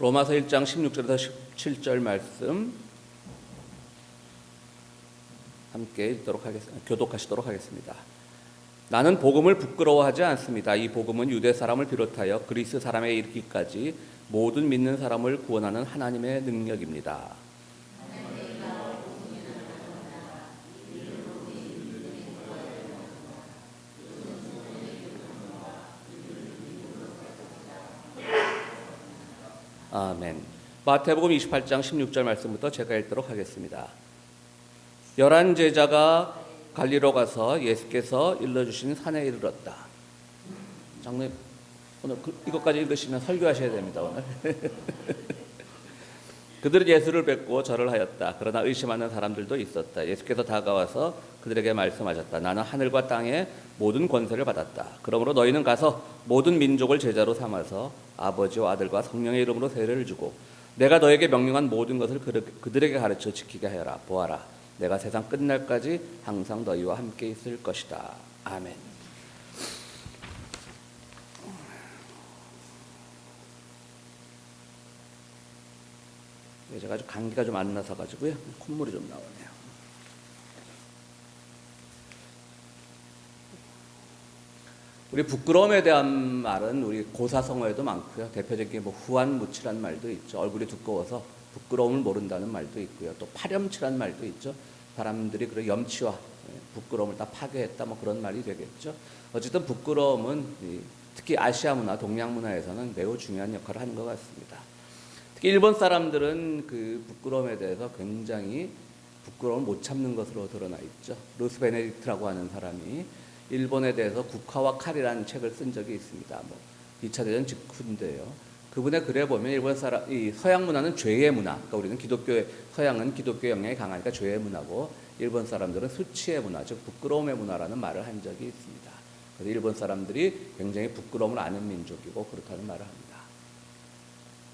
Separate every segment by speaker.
Speaker 1: 로마서 1장 16절에서 17절 말씀 함께 교독하시도록 하겠습니다. 나는 복음을 부끄러워하지 않습니다. 이 복음은 유대 사람을 비롯하여 그리스 사람에 이르기까지 모든 믿는 사람을 구원하는 하나님의 능력입니다. 아멘. 마태복음 28장 16절 말씀부터 제가 읽도록 하겠습니다. 11 제자가 갈리로 가서 예수께서 일러주신 산에 이르렀다. 장로님 오늘 이것까지 읽으시면 설교하셔야 됩니다. 오늘. 그들은 예수를 뵙고 절을 하였다. 그러나 의심하는 사람들도 있었다. 예수께서 다가와서 그들에게 말씀하셨다. 나는 하늘과 땅의 모든 권세를 받았다. 그러므로 너희는 가서 모든 민족을 제자로 삼아서 아버지와 아들과 성령의 이름으로 세례를 주고 내가 너에게 명령한 모든 것을 그들에게 가르쳐 지키게 하여라. 보아라, 내가 세상 끝날까지 항상 너희와 함께 있을 것이다. 아멘. 제가 아주 감기가 좀 안 나서 가지고요, 콧물이 좀 나오네요. 우리 부끄러움에 대한 말은 우리 고사성어에도 많고요. 대표적인 게 뭐 후한무치란 말도 있죠. 얼굴이 두꺼워서 부끄러움을 모른다는 말도 있고요. 또 파렴치란 말도 있죠. 사람들이 그런 염치와 부끄러움을 다 파괴했다, 뭐 그런 말이 되겠죠. 어쨌든 부끄러움은 특히 아시아 문화, 동양 문화에서는 매우 중요한 역할을 하는 것 같습니다. 특히 일본 사람들은 그 부끄러움에 대해서 굉장히 부끄러움을 못 참는 것으로 드러나 있죠. 루스 베네딕트라고 하는 사람이 일본에 대해서 국화와 칼이라는 책을 쓴 적이 있습니다. 2차 대전 직후인데요. 그분의 글에 보면 일본 사람, 이 서양 문화는 죄의 문화, 그러니까 우리는 서양은 기독교 영향이 강하니까 죄의 문화고, 일본 사람들은 수치의 문화, 즉 부끄러움의 문화라는 말을 한 적이 있습니다. 그래서 일본 사람들이 굉장히 부끄러움을 아는 민족이고 그렇다는 말을 합니다.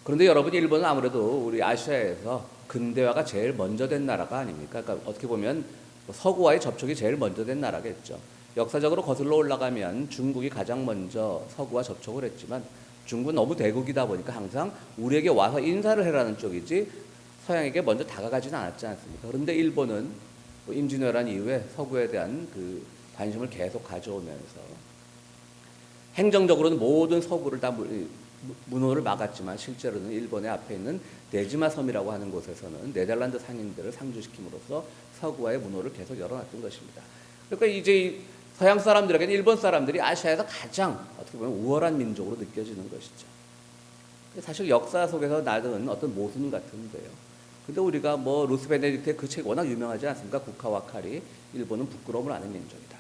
Speaker 1: 그런데 여러분, 일본은 아무래도 우리 아시아에서 근대화가 제일 먼저 된 나라가 아닙니까? 그러니까 어떻게 보면 서구와의 접촉이 제일 먼저 된 나라겠죠. 역사적으로 거슬러 올라가면 중국이 가장 먼저 서구와 접촉을 했지만 중국은 너무 대국이다 보니까 항상 우리에게 와서 인사를 해라는 쪽이지 서양에게 먼저 다가가지는 않았지 않습니까? 그런데 일본은 임진왜란 이후에 서구에 대한 그 관심을 계속 가져오면서 행정적으로는 모든 서구를 다 문호를 막았지만 실제로는 일본의 앞에 있는 네지마 섬이라고 하는 곳에서는 네덜란드 상인들을 상주시킴으로써 서구와의 문호를 계속 열어놨던 것입니다. 그러니까 이제 서양 사람들에게는 일본 사람들이 아시아에서 가장 어떻게 보면 우월한 민족으로 느껴지는 것이죠. 사실 역사 속에서 나는 어떤 모순 같은데요. 근데 우리가 뭐 루스 베네딕트의 그 책이 워낙 유명하지 않습니까? 국화와 칼이 일본은 부끄러움을 아는 민족이다.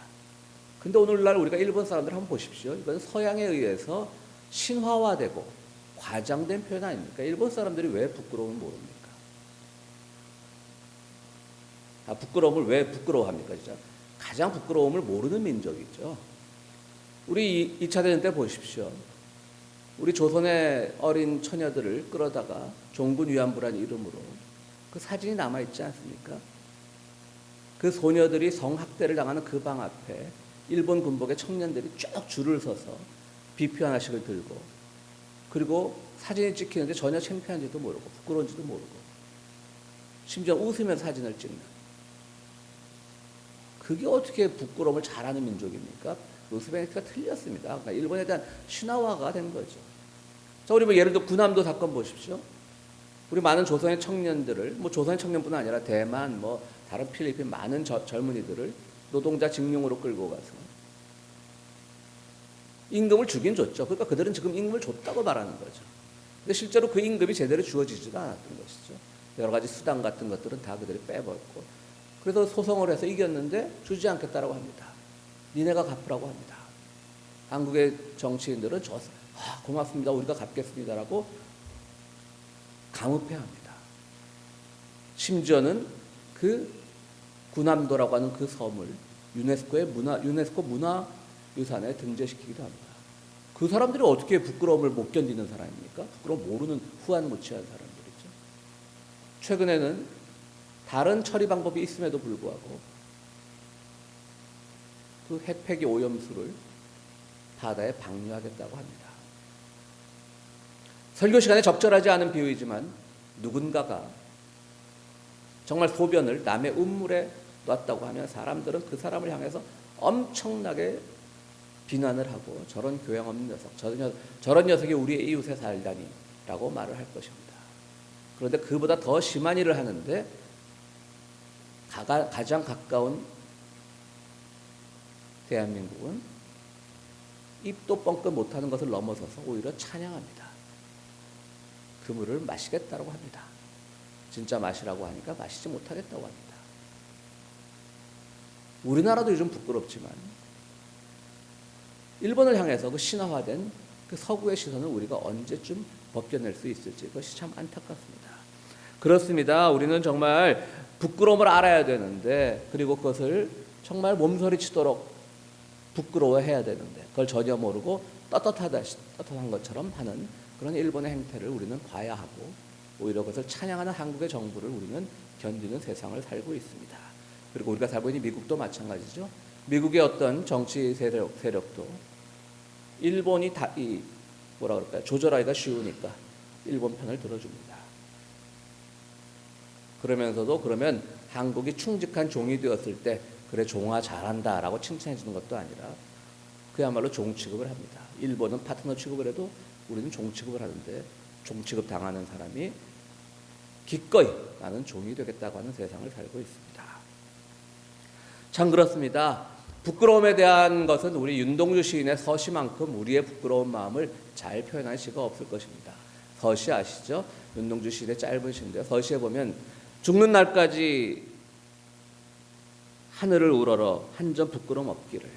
Speaker 1: 근데 오늘날 우리가 일본 사람들 한번 보십시오. 이건 서양에 의해서 신화화되고 과장된 표현 아닙니까? 일본 사람들이 왜 부끄러움을 모릅니까? 부끄러움을 왜 부끄러워합니까? 진짜 가장 부끄러움을 모르는 민족이죠. 우리 2차 대전 때 보십시오. 우리 조선의 어린 처녀들을 끌어다가 종군 위안부라는 이름으로 그 사진이 남아있지 않습니까? 그 소녀들이 성학대를 당하는 그 방 앞에 일본 군복의 청년들이 쭉 줄을 서서 비표 하나씩을 들고, 그리고 사진이 찍히는데 전혀 창피한지도 모르고 부끄러운지도 모르고 심지어 웃으면서 사진을 찍는, 그게 어떻게 부끄러움을 잘하는 민족입니까? 루스 베네딕트가 틀렸습니다. 그러니까 일본에 대한 신화화가 된 거죠. 자, 우리 뭐 예를 들어 군함도 사건 보십시오. 우리 많은 조선의 청년들을, 뭐 조선의 청년뿐 아니라 대만, 뭐 다른 필리핀 많은 젊은이들을 노동자 직용으로 끌고 가서 임금을 주긴 줬죠. 그러니까 그들은 지금 임금을 줬다고 말하는 거죠. 근데 실제로 그 임금이 제대로 주어지지도 않았던 것이죠. 여러 가지 수당 같은 것들은 다 그들이 빼버렸고, 그래서 소송을 해서 이겼는데 주지 않겠다라고 합니다. 니네가 갚으라고 합니다. 한국의 정치인들은 고맙습니다, 우리가 갚겠습니다라고 감읍해합니다. 심지어는 그 군함도라고 하는 그 섬을 유네스코 문화유산에 등재시키기도 합니다. 그 사람들이 어떻게 부끄러움을 못 견디는 사람입니까? 부끄러움 모르는 후한무치한 사람들이죠. 최근에는 다른 처리 방법이 있음에도 불구하고 그 핵폐기 오염수를 바다에 방류하겠다고 합니다. 설교 시간에 적절하지 않은 비유이지만 누군가가 정말 소변을 남의 운물에 놨다고 하면 사람들은 그 사람을 향해서 엄청나게 비난을 하고 저런 교양 없는 녀석, 저런 녀석이 우리의 이웃에 살다니 라고 말을 할 것입니다. 그런데 그보다 더 심한 일을 하는데 가장 가까운 대한민국은 입도 뻥끗 못하는 것을 넘어서서 오히려 찬양합니다. 그 물을 마시겠다고 합니다. 진짜 마시라고 하니까 마시지 못하겠다고 합니다. 우리나라도 요즘 부끄럽지만 일본을 향해서 그 신화화된 그 서구의 시선을 우리가 언제쯤 벗겨낼 수 있을지 그것이 참 안타깝습니다. 그렇습니다. 우리는 정말 부끄러움을 알아야 되는데 그리고 그것을 정말 몸서리치도록 부끄러워해야 되는데 그걸 전혀 모르고 떳떳한 것처럼 하는 그런 일본의 행태를 우리는 과야하고 오히려 그것을 찬양하는 한국의 정부를 우리는 견디는 세상을 살고 있습니다. 그리고 우리가 살고 있는 미국도 마찬가지죠. 미국의 어떤 정치 세력도 일본이 조절하기가 쉬우니까 일본 편을 들어줍니다. 그러면서도 그러면 한국이 충직한 종이 되었을 때 그래 종아 잘한다라고 칭찬해 주는 것도 아니라 그야말로 종 취급을 합니다. 일본은 파트너 취급을 해도 우리는 종 취급을 하는데 종 취급 당하는 사람이 기꺼이 나는 종이 되겠다고 하는 세상을 살고 있습니다. 참 그렇습니다. 부끄러움에 대한 것은 우리 윤동주 시인의 서시만큼 우리의 부끄러운 마음을 잘 표현할 시가 없을 것입니다. 서시 아시죠? 윤동주 시인의 짧은 시인데요. 서시에 보면 죽는 날까지 하늘을 우러러 한 점 부끄럼 없기를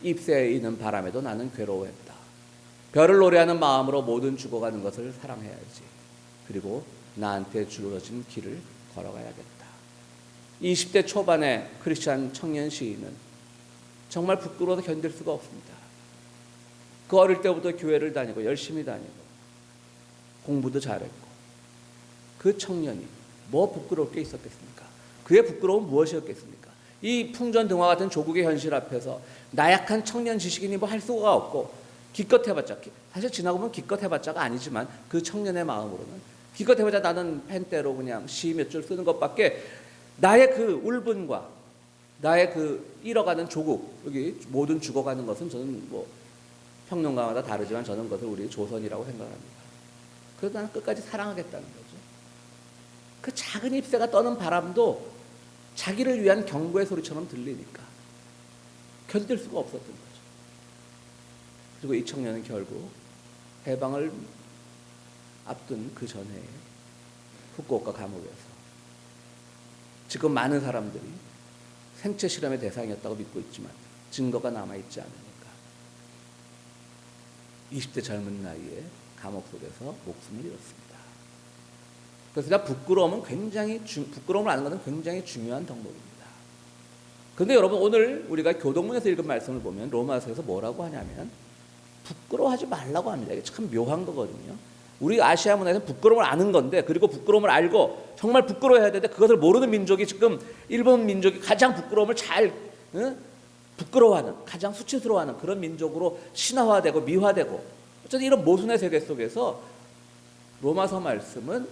Speaker 1: 잎새에 있는 바람에도 나는 괴로워했다. 별을 노래하는 마음으로 모든 죽어가는 것을 사랑해야지. 그리고 나한테 주어진 길을 걸어가야겠다. 20대 초반의 크리스찬 청년 시인은 정말 부끄러워서 견딜 수가 없습니다. 그 어릴 때부터 교회를 다니고 열심히 다니고 공부도 잘했고 그 청년이 뭐 부끄러울 게 있었겠습니까? 그의 부끄러움은 무엇이었겠습니까? 이 풍전등화 같은 조국의 현실 앞에서 나약한 청년 지식인이 뭐 할 수가 없고 기껏 해봤자 사실 지나고 보면 기껏 해봤자가 아니지만 그 청년의 마음으로는 기껏 해봤자 나는 펜대로 그냥 시 몇 줄 쓰는 것밖에 나의 그 울분과 나의 그 잃어가는 조국 여기 모든 죽어가는 것은 저는 뭐 평론가마다 다르지만 저는 그것을 우리 조선이라고 생각합니다. 그래서 나는 끝까지 사랑하겠다는 거죠. 그 작은 잎새가 떠는 바람도 자기를 위한 경고의 소리처럼 들리니까 견딜 수가 없었던 거죠. 그리고 이 청년은 결국 해방을 앞둔 그 전에 후쿠오카 감옥에서 지금 많은 사람들이 생체 실험의 대상이었다고 믿고 있지만 증거가 남아있지 않으니까 20대 젊은 나이에 감옥 속에서 목숨을 잃었습니다. 그래서 부끄러움을 아는 것은 굉장히 중요한 덕목입니다. 그런데 여러분 오늘 우리가 교동문에서 읽은 말씀을 보면 로마서에서 뭐라고 하냐면 부끄러워하지 말라고 합니다. 이게 참 묘한 거거든요. 우리 아시아 문화에서는 부끄러움을 아는 건데 그리고 부끄러움을 알고 정말 부끄러워해야 되는데 그것을 모르는 민족이 지금 일본 민족이 가장 부끄러움을 부끄러워하는 가장 수치스러워하는 그런 민족으로 신화화되고 미화되고 어쨌든 이런 모순의 세계 속에서 로마서 말씀은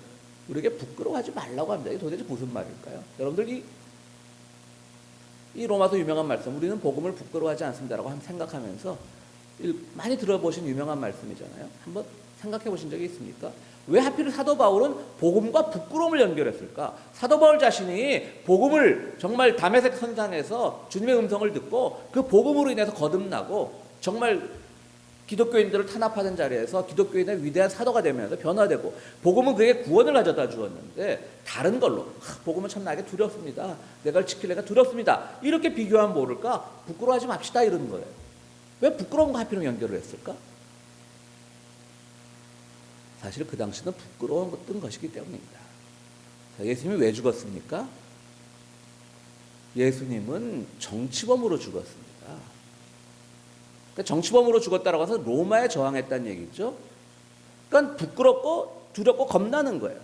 Speaker 1: 우리에게 부끄러워하지 말라고 합니다. 이게 도대체 무슨 말일까요? 여러분들 이 로마서 유명한 말씀 우리는 복음을 부끄러워하지 않습니다라고 생각하면서 많이 들어보신 유명한 말씀이잖아요. 한번 생각해 보신 적이 있습니까? 왜 하필 사도 바울은 복음과 부끄러움을 연결했을까? 사도 바울 자신이 복음을 정말 다메섹 선상에서 주님의 음성을 듣고 그 복음으로 인해서 거듭나고 정말 기독교인들을 탄압하는 자리에서 기독교인의 위대한 사도가 되면서 변화되고 복음은 그에게 구원을 가져다 주었는데 다른 걸로 복음은 참 나에게 두렵습니다. 내가 지키려가 두렵습니다. 이렇게 비교하면 모를까? 부끄러워하지 맙시다 이러는 거예요. 왜 부끄러움과 하필이면 연결을 했을까? 사실 그 당시는 부끄러웠던 것이기 때문입니다. 예수님이 왜 죽었습니까? 예수님은 정치범으로 죽었습니다. 그러니까 정치범으로 죽었다라고 해서 로마에 저항했다는 얘기죠. 그러니까 부끄럽고 두렵고 겁나는 거예요.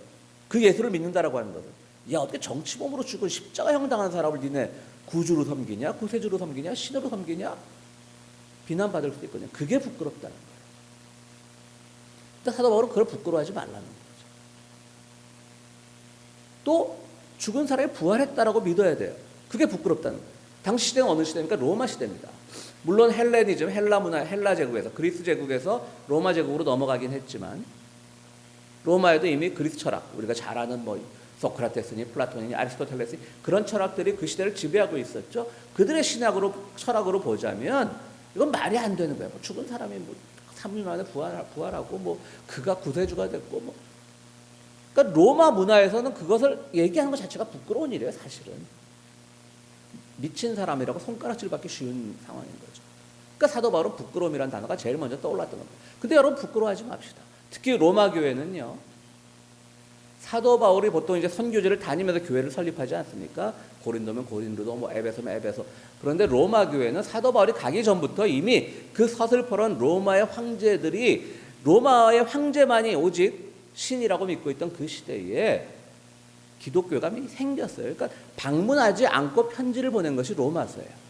Speaker 1: 그 예수를 믿는다라고 하는 것은. 야, 어떻게 정치범으로 죽은 십자가형 당한 사람을 니네 구주로 섬기냐? 구세주로 섬기냐? 신으로 섬기냐? 비난받을 수도 있거든요. 그게 부끄럽다는 거예요. 근데 사도 바울은 그걸 부끄러워하지 말라는 거죠. 또 죽은 사람이 부활했다라고 믿어야 돼요. 그게 부끄럽다는 거예요. 당시 시대는 어느 시대입니까? 로마 시대입니다. 물론 헬레니즘, 헬라 문화, 헬라 제국에서, 그리스 제국에서 로마 제국으로 넘어가긴 했지만 로마에도 이미 그리스 철학, 우리가 잘 아는 뭐 소크라테스니 플라톤이니 아리스토텔레스니 그런 철학들이 그 시대를 지배하고 있었죠. 그들의 신학으로, 철학으로 보자면 이건 말이 안 되는 거예요. 뭐 죽은 사람이 뭐 3일 만에 부활하고 뭐 그가 구세주가 됐고 뭐. 그러니까 로마 문화에서는 그것을 얘기하는 것 자체가 부끄러운 일이에요. 사실은 미친 사람이라고 손가락질 받기 쉬운 상황인 거죠. 그러니까 사도 바울은 부끄러움이라는 단어가 제일 먼저 떠올랐던 겁니다. 근데 여러분 부끄러워하지 맙시다. 특히 로마 교회는요, 사도 바울이 보통 이제 선교지를 다니면서 교회를 설립하지 않습니까? 고린도면 고린도, 뭐 에베소면 에베소. 그런데 로마 교회는 사도 바울이 가기 전부터 이미 그 서슬퍼런 로마의 황제들이 로마의 황제만이 오직 신이라고 믿고 있던 그 시대에 기독교가 생겼어요. 그러니까 방문하지 않고 편지를 보낸 것이 로마서예요.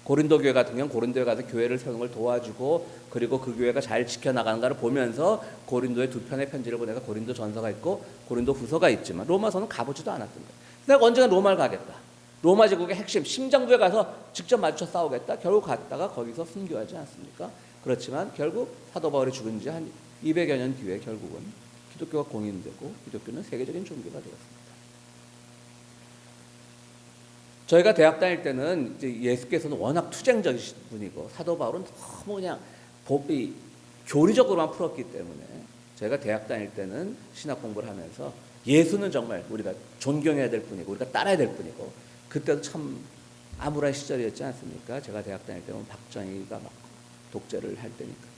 Speaker 1: 고린도 교회 같은 경우는 고린도에 가서 교회를 세우는 걸 도와주고 그리고 그 교회가 잘 지켜나가는가를 보면서 고린도에 두 편의 편지를 보내가 고린도 전서가 있고 고린도 후서가 있지만 로마서는 가보지도 않았던 거예요. 내가 언젠가 로마를 가겠다. 로마 제국의 핵심 심장부에 가서 직접 마주쳐 싸우겠다. 결국 갔다가 거기서 순교하지 않습니까? 그렇지만 결국 사도 바울이 죽은 지 한 200여 년 뒤에 결국은 기독교가 공인되고 기독교는 세계적인 종교가 되었습니다. 저희가 대학 다닐 때는 이제 예수께서는 워낙 투쟁적이신 분이고 사도 바울은 너무 그냥 법이 교리적으로만 풀었기 때문에 저희가 대학 다닐 때는 신학 공부를 하면서 예수는 정말 우리가 존경해야 될 분이고 우리가 따라야 될 분이고 그때도 참 암울한 시절이었지 않습니까? 제가 대학 다닐 때는 박정희가 막 독재를 할 때니까.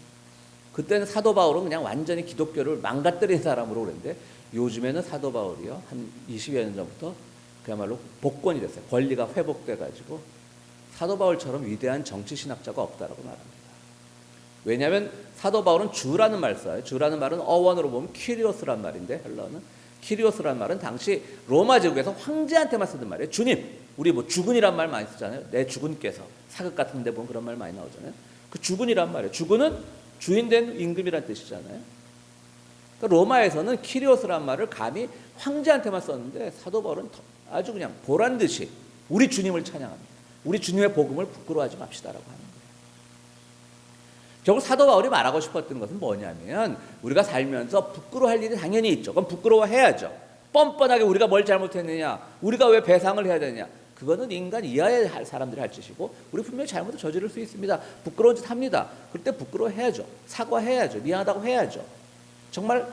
Speaker 1: 그때는 사도 바울은 그냥 완전히 기독교를 망가뜨린 사람으로 그랬는데 요즘에는 사도 바울이요 한 20여 년 전부터 그야말로 복권이 됐어요. 권리가 회복돼가지고 사도 바울처럼 위대한 정치 신학자가 없다라고 말합니다. 왜냐하면 사도 바울은 주라는 말 써요. 주라는 말은 어원으로 보면 키리오스란 말인데 헬라어는 키리오스란 말은 당시 로마 제국에서 황제한테만 쓰던 말이에요. 주님, 우리 뭐 주군이란 말 많이 쓰잖아요. 내 주군께서 사극 같은 데 보면 그런 말 많이 나오잖아요. 그 주군이란 말이에요. 주군은 주인된 임금이란 뜻이잖아요. 그러니까 로마에서는 키리오스란 말을 감히 황제한테만 썼는데 사도 바울은 아주 그냥 보란 듯이 우리 주님을 찬양합니다. 우리 주님의 복음을 부끄러워하지 맙시다라고 하는 거예요. 결국 사도 바울이 말하고 싶었던 것은 뭐냐면 우리가 살면서 부끄러워할 일이 당연히 있죠. 그럼 부끄러워해야죠. 뻔뻔하게 우리가 뭘 잘못했느냐, 우리가 왜 배상을 해야 되느냐, 그거는 인간 이하의 사람들이 할 짓이고 우리 분명히 잘못을 저지를 수 있습니다. 부끄러운 짓 합니다. 그럴 때 부끄러워해야죠. 사과해야죠. 미안하다고 해야죠. 정말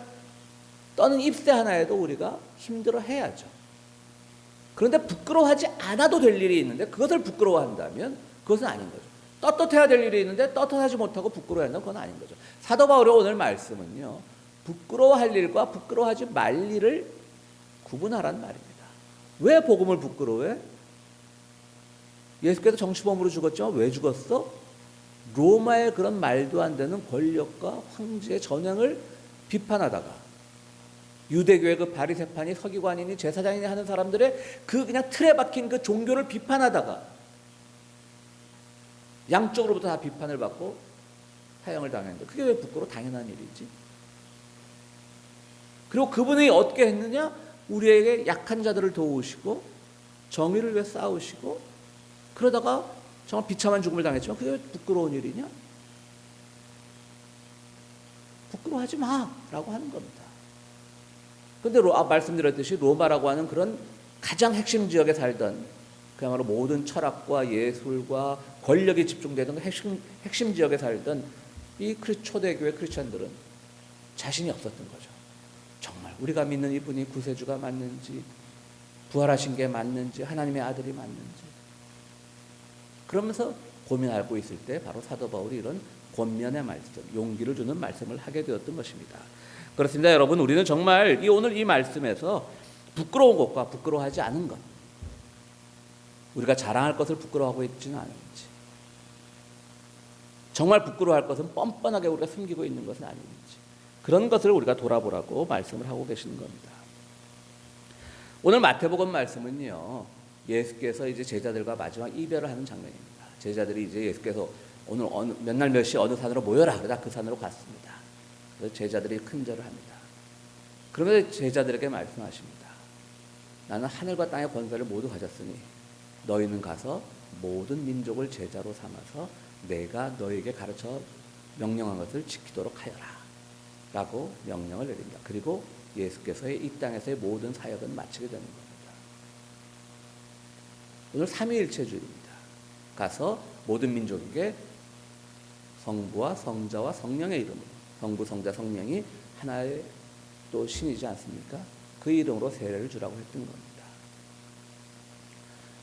Speaker 1: 떠는 잎새 하나에도 우리가 힘들어해야죠. 그런데 부끄러워하지 않아도 될 일이 있는데 그것을 부끄러워한다면 그것은 아닌 거죠. 떳떳해야 될 일이 있는데 떳떳하지 못하고 부끄러워한다면 그건 아닌 거죠. 사도 바울의 오늘 말씀은요, 부끄러워할 일과 부끄러워하지 말 일을 구분하라는 말입니다. 왜 복음을 부끄러워해? 예수께서 정치범으로 죽었지만 왜 죽었어? 로마의 그런 말도 안 되는 권력과 황제의 전횡을 비판하다가 유대교의 그 바리새파니 서기관이니 제사장이니 하는 사람들의 그 그냥 틀에 박힌 그 종교를 비판하다가 양쪽으로부터 다 비판을 받고 사형을 당했는데 그게 왜 부끄러워? 당연한 일이지. 그리고 그분이 어떻게 했느냐? 우리에게 약한 자들을 도우시고 정의를 위해 싸우시고 그러다가 정말 비참한 죽음을 당했지만 그게 왜 부끄러운 일이냐? 부끄러워하지 마라고 하는 겁니다. 그런데 말씀드렸듯이 로마라고 하는 그런 가장 핵심 지역에 살던 그야말로 모든 철학과 예술과 권력이 집중되던 핵심 지역에 살던 이 초대교회 크리스천들은 자신이 없었던 거죠. 정말 우리가 믿는 이분이 구세주가 맞는지, 부활하신 게 맞는지, 하나님의 아들이 맞는지 그러면서 고민하고 있을 때 바로 사도 바울이 이런 권면의 말씀, 용기를 주는 말씀을 하게 되었던 것입니다. 그렇습니다. 여러분, 우리는 정말 오늘 이 말씀에서 부끄러운 것과 부끄러워하지 않은 것, 우리가 자랑할 것을 부끄러워하고 있지는 않은지, 정말 부끄러워할 것은 뻔뻔하게 우리가 숨기고 있는 것은 아닌지, 그런 것을 우리가 돌아보라고 말씀을 하고 계시는 겁니다. 오늘 마태복음 말씀은요, 예수께서 이제 제자들과 마지막 이별을 하는 장면입니다. 제자들이 이제 예수께서 오늘 몇 날 몇 시 어느 산으로 모여라 그러다 그 산으로 갔습니다. 그래서 제자들이 큰절을 합니다. 그러면서 제자들에게 말씀하십니다. 나는 하늘과 땅의 권세를 모두 가졌으니 너희는 가서 모든 민족을 제자로 삼아서 내가 너희에게 가르쳐 명령한 것을 지키도록 하여라 라고 명령을 내립니다. 그리고 예수께서의 이 땅에서의 모든 사역은 마치게 되는 겁니다. 오늘 삼위일체주의입니다. 가서 모든 민족에게 성부와 성자와 성령의 이름으로, 성부, 성자, 성령이 하나의 또 신이지 않습니까? 그 이름으로 세례를 주라고 했던 겁니다.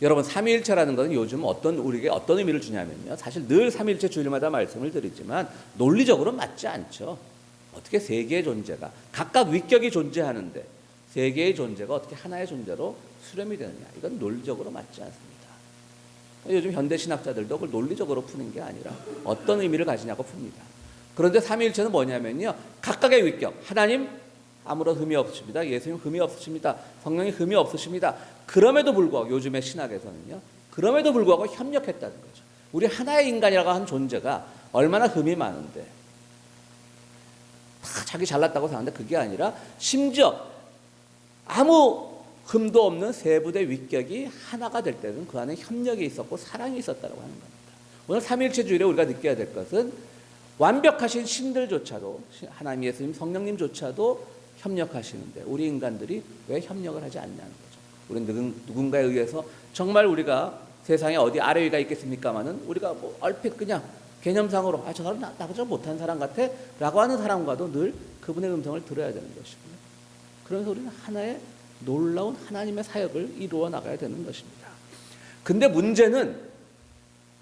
Speaker 1: 여러분, 삼위일체라는 것은 요즘 우리에게 어떤 의미를 주냐면요, 사실 늘 삼위일체 주일마다 말씀을 드리지만 논리적으로 맞지 않죠. 어떻게 세 개의 존재가 각각 위격이 존재하는데 세 개의 존재가 어떻게 하나의 존재로 수렴이 되느냐, 이건 논리적으로 맞지 않습니다. 요즘 현대 신학자들도 그걸 논리적으로 푸는 게 아니라 어떤 의미를 가지냐고 풉니다. 그런데 삼위일체는 뭐냐면요, 각각의 위격, 하나님 아무런 흠이 없으십니다. 예수님 흠이 없으십니다. 성령이 흠이 없으십니다. 그럼에도 불구하고 요즘의 신학에서는요, 그럼에도 불구하고 협력했다는 거죠. 우리 하나의 인간이라고 하는 존재가 얼마나 흠이 많은데 다 자기 잘났다고 생각하는데 그게 아니라 심지어 아무 흠도 없는 세 부대 위격이 하나가 될 때는 그 안에 협력이 있었고 사랑이 있었다고 하는 겁니다. 오늘 삼위일체주의를 우리가 느껴야 될 것은 완벽하신 신들조차도, 하나님, 예수님, 성령님조차도 협력하시는데 우리 인간들이 왜 협력을 하지 않냐는 거죠. 우리는 누군가에 의해서 정말 우리가 세상에 어디 아래 위가 있겠습니까마는 우리가 뭐 얼핏 그냥 개념상으로 저 사람 나보다 못한 사람 같아 라고 하는 사람과도 늘 그분의 음성을 들어야 되는 것이고요. 그러면서 우리는 하나의 놀라운 하나님의 사역을 이루어 나가야 되는 것입니다. 근데 문제는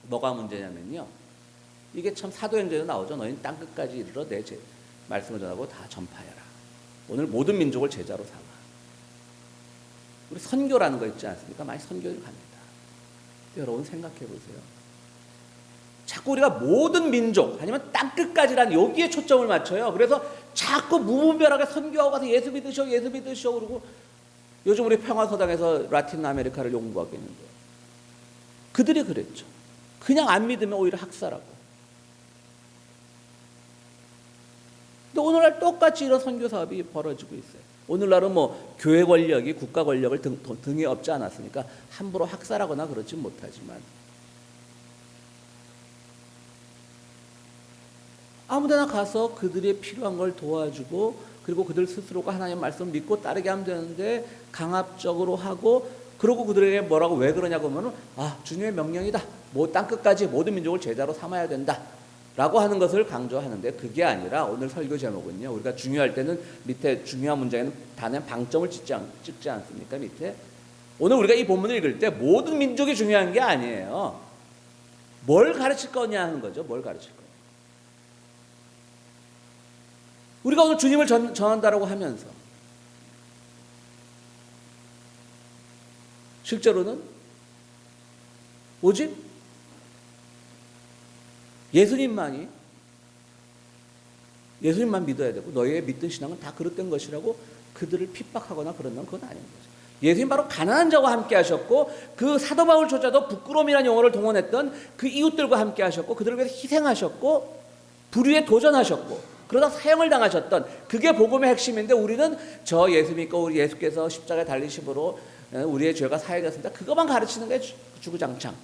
Speaker 1: 뭐가 문제냐면요, 이게 참 사도행전에 나오죠. 너희는 땅끝까지 이르러 내 말씀을 전하고 다 전파해라. 오늘 모든 민족을 제자로 삼아. 우리 선교라는 거 있지 않습니까? 많이 선교를 갑니다. 여러분 생각해 보세요. 자꾸 우리가 모든 민족 아니면 땅끝까지란 여기에 초점을 맞춰요. 그래서 자꾸 무분별하게 선교하고 가서 예수 믿으시오 그러고 요즘 우리 평화서당에서 라틴 아메리카를 연구하고 있는데 그들이 그랬죠. 그냥 안 믿으면 오히려 학살하고. 근데 오늘날 똑같이 이런 선교 사업이 벌어지고 있어요. 오늘날은 뭐 교회 권력이 국가 권력을 등에 업지 않았으니까 함부로 학살하거나 그렇진 못하지만 아무데나 가서 그들이 필요한 걸 도와주고 그리고 그들 스스로가 하나님의 말씀을 믿고 따르게 하면 되는데 강압적으로 하고 그러고 그들에게 뭐라고 왜 그러냐고 하면 주님의 명령이다. 땅끝까지 모든 민족을 제자로 삼아야 된다. 라고 하는 것을 강조하는데 그게 아니라 오늘 설교 제목은요. 우리가 중요할 때는 밑에 중요한 문장에는 단연 방점을 찍지 않습니까? 밑에. 오늘 우리가 이 본문을 읽을 때 모든 민족이 중요한 게 아니에요. 뭘 가르칠 거냐 하는 거죠. 뭘 가르칠 거냐. 우리가 오늘 주님을 전한다라고 하면서 실제로는 오직 예수님만 믿어야 되고 너희의 믿던 신앙은 다 그릇된 것이라고 그들을 핍박하거나 그런다면 그건 아닌 거죠. 예수님 바로 가난한 자와 함께 하셨고 그 사도 바울조차도 부끄러움이라는 용어를 동원했던 그 이웃들과 함께 하셨고 그들을 위해서 희생하셨고 불의에 도전하셨고 그러다 사형을 당하셨던 그게 복음의 핵심인데 우리는 저 예수 믿고 우리 예수께서 십자가에 달리심으로 우리의 죄가 사해졌습니다. 그것만 가르치는 게 주구장창.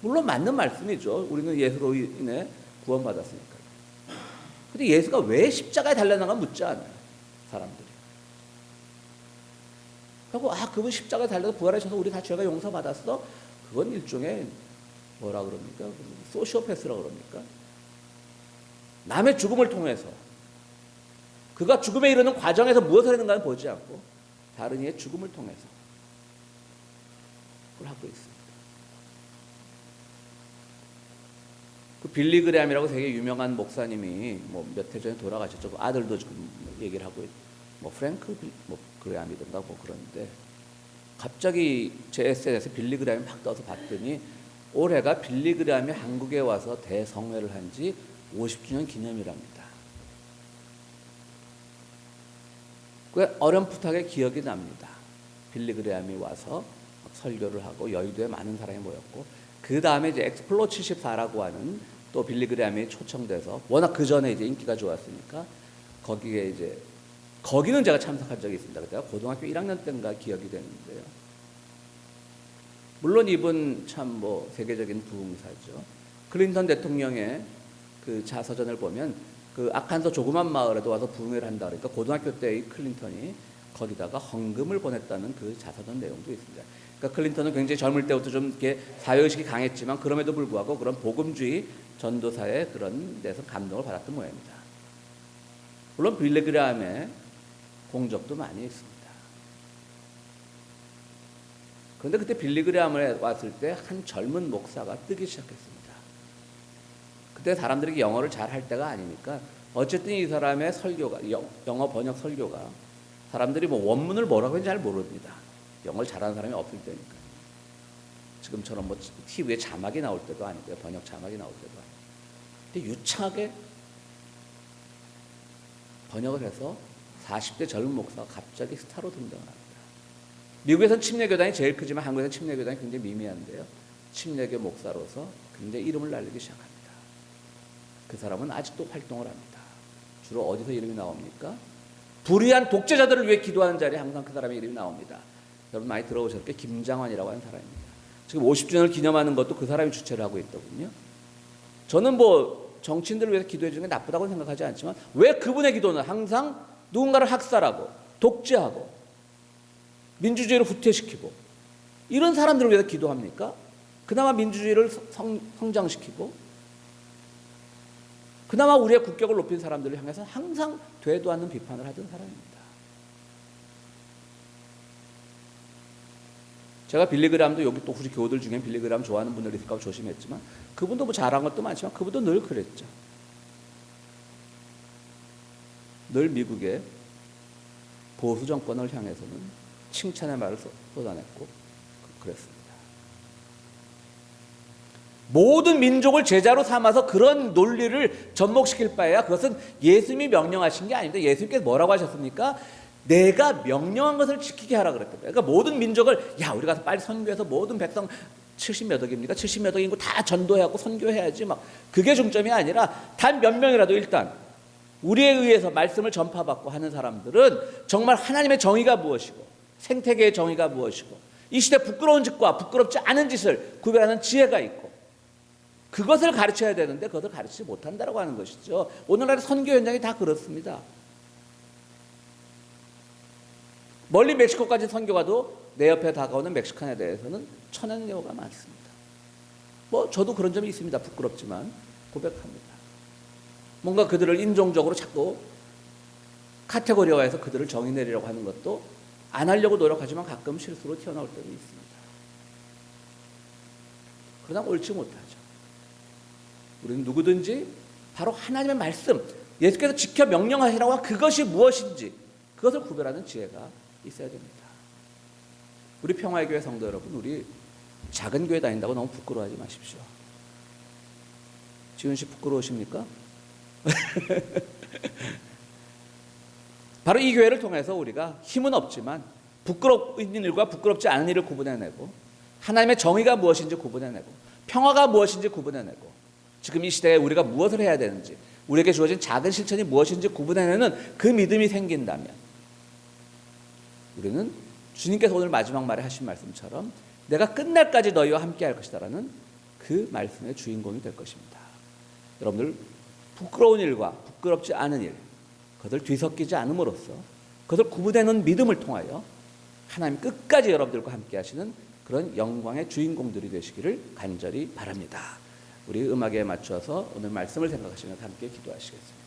Speaker 1: 물론 맞는 말씀이죠. 우리는 예수로 인해 구원받았으니까. 근데 예수가 왜 십자가에 달려나가 묻지 않아요. 사람들이. 그리고 그분 십자가에 달려서 부활하셔서 우리 다 죄가 용서받았어? 그건 일종의 뭐라 그럽니까? 소시오패스라 그럽니까? 남의 죽음을 통해서 그가 죽음에 이르는 과정에서 무엇을 했는가는 보지 않고 다른 이의 죽음을 통해서 그걸 하고 있습니다. 그 빌리 그레함이라고 되게 유명한 목사님이 몇 해 전에 돌아가셨죠. 그 아들도 지금 얘기를 하고 있고 프랭크 그레함이든가 그런데 갑자기 제 SNS에 빌리 그레함이 막 떠서 봤더니 올해가 빌리 그레함이 한국에 와서 대성회를 한 지 50주년 기념이랍니다. 그 어렴풋하게 기억이 납니다. 빌리 그레함이 와서 설교를 하고 여의도에 많은 사람이 모였고 그 다음에 이제 엑스플로 74라고 하는 또 빌리그레함이 초청돼서 워낙 그 전에 이제 인기가 좋았으니까 거기에 이제 거기는 제가 참석한 적이 있습니다. 그때가 고등학교 1학년 때인가 기억이 되는데요. 물론 이분 참 뭐 세계적인 부흥사죠. 클린턴 대통령의 그 자서전을 보면 그 아칸소 조그만 마을에도 와서 부흥회를 한다 그러니까 고등학교 때의 클린턴이 거기다가 헌금을 보냈다는 그 자서전 내용도 있습니다. 그러니까 클린턴은 굉장히 젊을 때부터 좀 이렇게 사회의식이 강했지만 그럼에도 불구하고 그런 복음주의 전도사의 그런 데서 감동을 받았던 모양입니다. 물론 빌리그레함의 공적도 많이 있습니다. 그런데 그때 빌리그레함에 왔을 때 한 젊은 목사가 뜨기 시작했습니다. 그때 사람들이 영어를 잘 할 때가 아니니까 어쨌든 이 사람의 설교가 영어 번역 설교가 사람들이 뭐 원문을 뭐라고 하는지 잘 모릅니다. 영어를 잘하는 사람이 없을 때니까. 지금처럼 뭐 TV에 자막이 나올 때도 아니고요. 번역 자막이 나올 때도 아니고. 근데 유창하게 번역을 해서 40대 젊은 목사가 갑자기 스타로 등장을 합니다. 미국에서는 침례교단이 제일 크지만 한국에서는 침례교단이 굉장히 미미한데요. 침례교 목사로서 굉장히 이름을 날리기 시작합니다. 그 사람은 아직도 활동을 합니다. 주로 어디서 이름이 나옵니까? 불의한 독재자들을 위해 기도하는 자리에 항상 그 사람의 이름이 나옵니다. 여러분 많이 들어보셨을 게 김장환이라고 하는 사람입니다. 지금 50주년을 기념하는 것도 그 사람이 주최를 하고 있더군요. 저는 뭐 정치인들을 위해서 기도해 주는 게 나쁘다고 생각하지 않지만 왜 그분의 기도는 항상 누군가를 학살하고 독재하고 민주주의를 후퇴시키고 이런 사람들을 위해서 기도합니까? 그나마 민주주의를 성장시키고 그나마 우리의 국격을 높인 사람들을 향해서 항상 되도 않는 비판을 하던 사람입니다. 제가 빌리그레함도 여기 또 우리 교우들 중에 빌리그레함 좋아하는 분들이 있을까 조심했지만 그분도 뭐 잘한 것도 많지만 그분도 늘 그랬죠. 늘 미국의 보수 정권을 향해서는 칭찬의 말을 쏟아냈고 그랬습니다. 모든 민족을 제자로 삼아서 그런 논리를 접목시킬 바에야 그것은 예수님이 명령하신 게 아닙니다. 예수님께서 뭐라고 하셨습니까? 내가 명령한 것을 지키게 하라 그랬거든요. 그러니까 모든 민족을 야 우리 가서 빨리 선교해서 모든 백성 70몇 억입니까? 70몇 억 인구 다 전도해하고 선교해야지 막 그게 중점이 아니라 단 몇 명이라도 일단 우리에 의해서 말씀을 전파받고 하는 사람들은 정말 하나님의 정의가 무엇이고 생태계의 정의가 무엇이고 이 시대 부끄러운 짓과 부끄럽지 않은 짓을 구별하는 지혜가 있고 그것을 가르쳐야 되는데 그것을 가르치지 못한다고 하는 것이죠. 오늘날의 선교 현장이 다 그렇습니다. 멀리 멕시코까지 선교가도 내 옆에 다가오는 멕시칸에 대해서는 쳐내는 경우가 많습니다. 뭐 저도 그런 점이 있습니다. 부끄럽지만 고백합니다. 뭔가 그들을 인종적으로 자꾸 카테고리화해서 그들을 정의 내리려고 하는 것도 안 하려고 노력하지만 가끔 실수로 튀어나올 때도 있습니다. 그러나 옳지 못하죠. 우리는 누구든지 바로 하나님의 말씀, 예수께서 지켜 명령하시라고 한 그것이 무엇인지 그것을 구별하는 지혜가 있어야 됩니다. 우리 평화의 교회 성도 여러분, 우리 작은 교회 다닌다고 너무 부끄러워하지 마십시오. 지훈 씨 부끄러우십니까? 바로 이 교회를 통해서 우리가 힘은 없지만 부끄러운 일과 부끄럽지 않은 일을 구분해내고 하나님의 정의가 무엇인지 구분해내고 평화가 무엇인지 구분해내고 지금 이 시대에 우리가 무엇을 해야 되는지 우리에게 주어진 작은 실천이 무엇인지 구분해내는 그 믿음이 생긴다면 우리는 주님께서 오늘 마지막 말에 하신 말씀처럼 내가 끝날까지 너희와 함께 할 것이다라는 그 말씀의 주인공이 될 것입니다. 여러분들 부끄러운 일과 부끄럽지 않은 일 그것을 뒤섞이지 않음으로써 그것을 구분해놓은 믿음을 통하여 하나님 끝까지 여러분들과 함께 하시는 그런 영광의 주인공들이 되시기를 간절히 바랍니다. 우리 음악에 맞춰서 오늘 말씀을 생각하시면서 함께 기도하시겠습니다.